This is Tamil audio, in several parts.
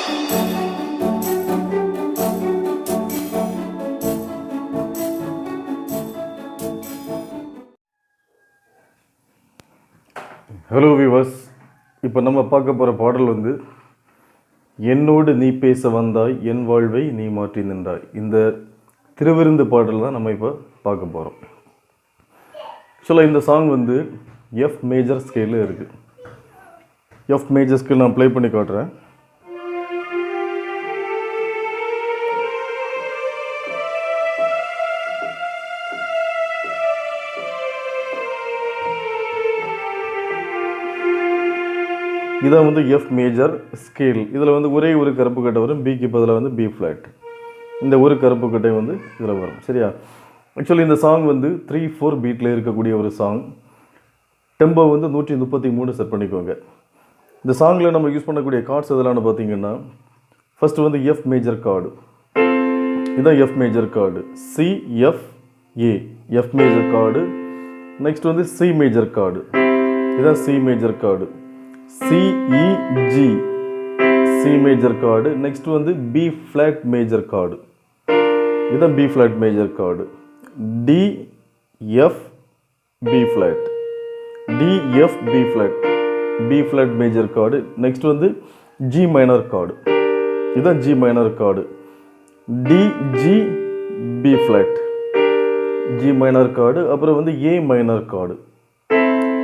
ஹலோ வியூவர்ஸ், இப்போ நம்ம பார்க்க போகிற பாடல் வந்து என்னோடு நீ பேச வந்தாய் என் வாழ்வை நீ மாற்றி நின்றாய். இந்த திருவிருந்து பாடல் தான் நம்ம இப்போ பார்க்க போகிறோம். ஆக்சுவலாக இந்த சாங் வந்து எஃப் மேஜர் ஸ்கேலில் இருக்குது. எஃப் மேஜர் ஸ்கேல் நான் ப்ளே பண்ணி காட்டுறேன். இதான் வந்து எஃப் மேஜர் ஸ்கேல். இதில் வந்து ஒரே ஒரு கருப்பு கட்டை வரும், பிக்கு பதிலாக வந்து பி ஃப்ளாட். இந்த ஒரு கருப்பு கட்டை வந்து இதில் வரும். சரியா? ஆக்சுவலி இந்த சாங் வந்து 3/4 பீட்டில் இருக்கக்கூடிய ஒரு சாங். டெம்போ வந்து 133 செட் பண்ணிக்கோங்க. இந்த சாங்கில் நம்ம யூஸ் பண்ணக்கூடிய கார்ட்ஸ் எதெல்லாம்னு பார்த்தீங்கன்னா, ஃபஸ்ட்டு வந்து எஃப் மேஜர் கார்டு. இதுதான் F major chord. C F A F major chord. Next வந்து சி மேஜர் கார்டு. இதுதான் C major chord. CEG C major chord. Next வந்து பி ஃப்ளாட் மேஜர் கார்டு. இதுதான் B flat major chord. DF B flat. DF B flat B flat major chord. Next வந்து ஜி மைனர் கார்டு. இதுதான் G minor chord. DG B flat G minor chord. அப்புறம் வந்து ஏ மைனர் கார்டு.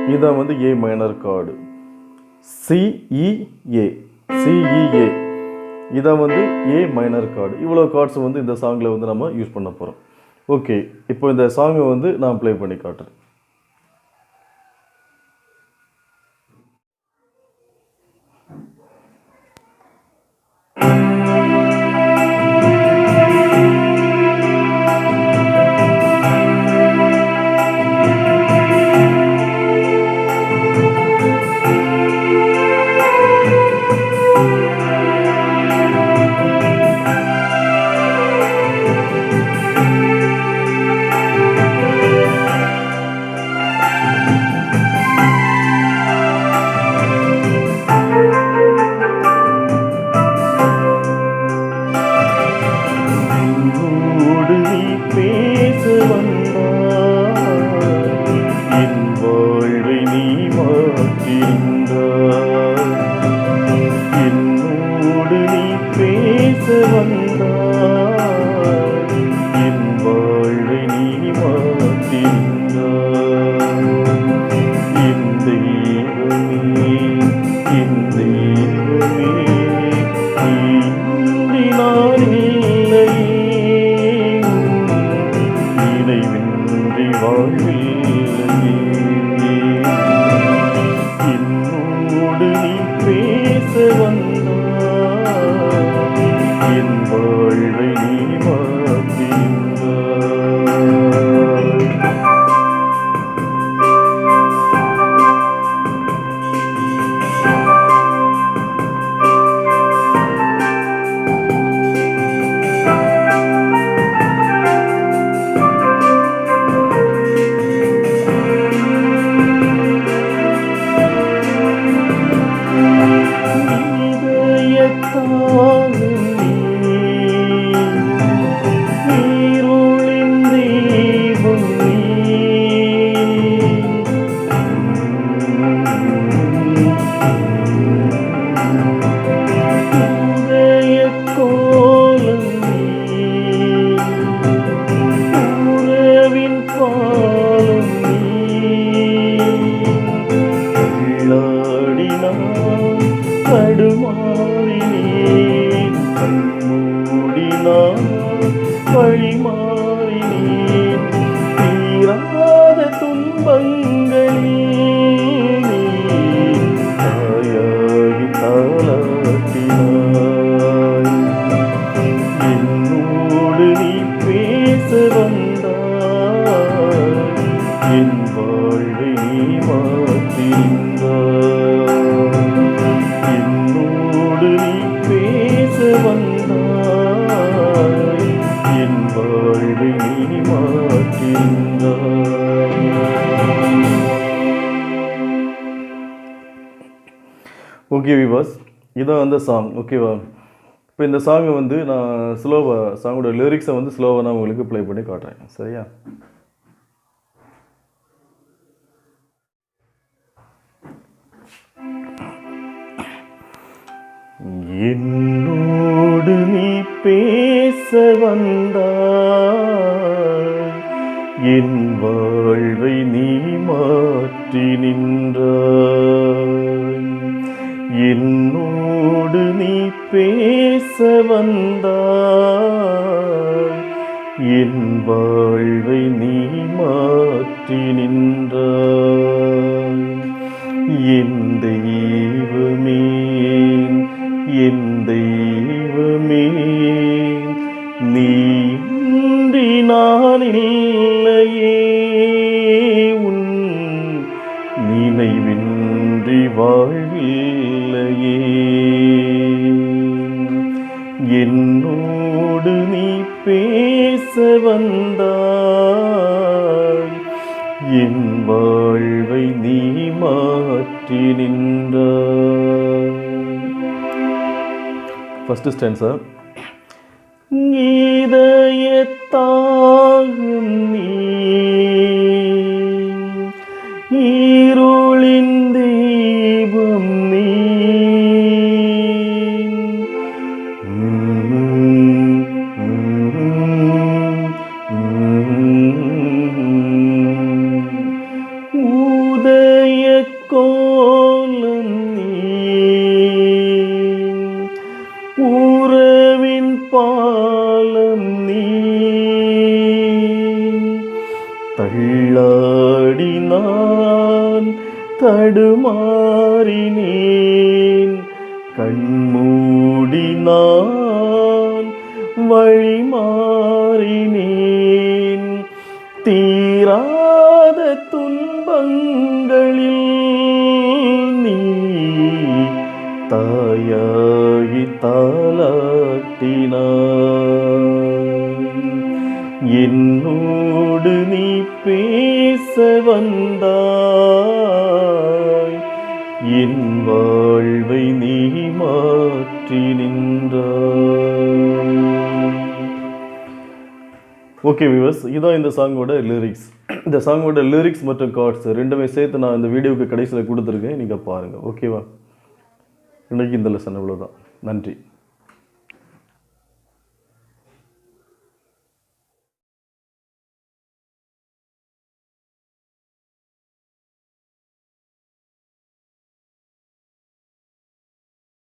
இதுதான் வந்து ஏ மைனர் கார்டு. சிஇஏ சிஇஏ இதான் வந்து ஏ மைனர் கார்டு. இவ்வளோ கார்ட்ஸ் வந்து இந்த சாங்கில் வந்து நம்ம யூஸ் பண்ண போகிறோம். ஓகே, இப்போ இந்த சாங்கை வந்து நான் ப்ளே பண்ணி காட்டுறேன். ஓகே விவாஸ், இதான் அந்த சாங். ஓகேவா? இப்போ இந்த சாங்கை வந்து நான் ஸ்லோவாக சாங்கோட லிரிக்ஸை வந்து ஸ்லோவாக நான் உங்களுக்கு ப்ளே பண்ணி காட்டுறேன். சரியா? என்னோடு நீ பேச வந்தாய், என் வாழ்வை நீ மாற்றி நின்றாய். என்னோடு நீ பேச வந்தாய், என் வாழ்வை நீ மாற்றி நின்றாய். என் தெய்வமே, என் தெய்வமே, நீ இன்றி நான் இல்லையே, உன் நினைவின்றி வாழ்வில்லையே. என்னோடு நீ பேச வந்தாய், என் வாழ்வை நீ மாற்றி நின்றாய். First stanza. இதயத்தாகம் நீ, இருளின் தீபம் நீ, உதய கோலம் நீ, உறவின் பாலம் நீ. தள்ளாடி நான் தடுமாறினேன், கண்மூடி நான் வழி மாறினேன். தீராத துன்பங்களில் நீ தாயாகி தாலாட்டினாய். என்னோடு நீ பேச வந்தாய், என் வாழ்வை நீ மாற்றி நின்றாய். ஓகே வியூவர்ஸ், இதான் இந்த சாங்கோட லிரிக்ஸ். இந்த சாங்கோட லிரிக்ஸ் மற்றும் கார்ட்ஸ் ரெண்டுமே சேர்த்து நான் இந்த வீடியோவுக்கு கடைசியில் கொடுத்துருக்கேன், நீங்கள் பாருங்கள். ஓகேவா? இன்றைக்கி இந்த லெசன் இவ்வளோதான். நன்றி.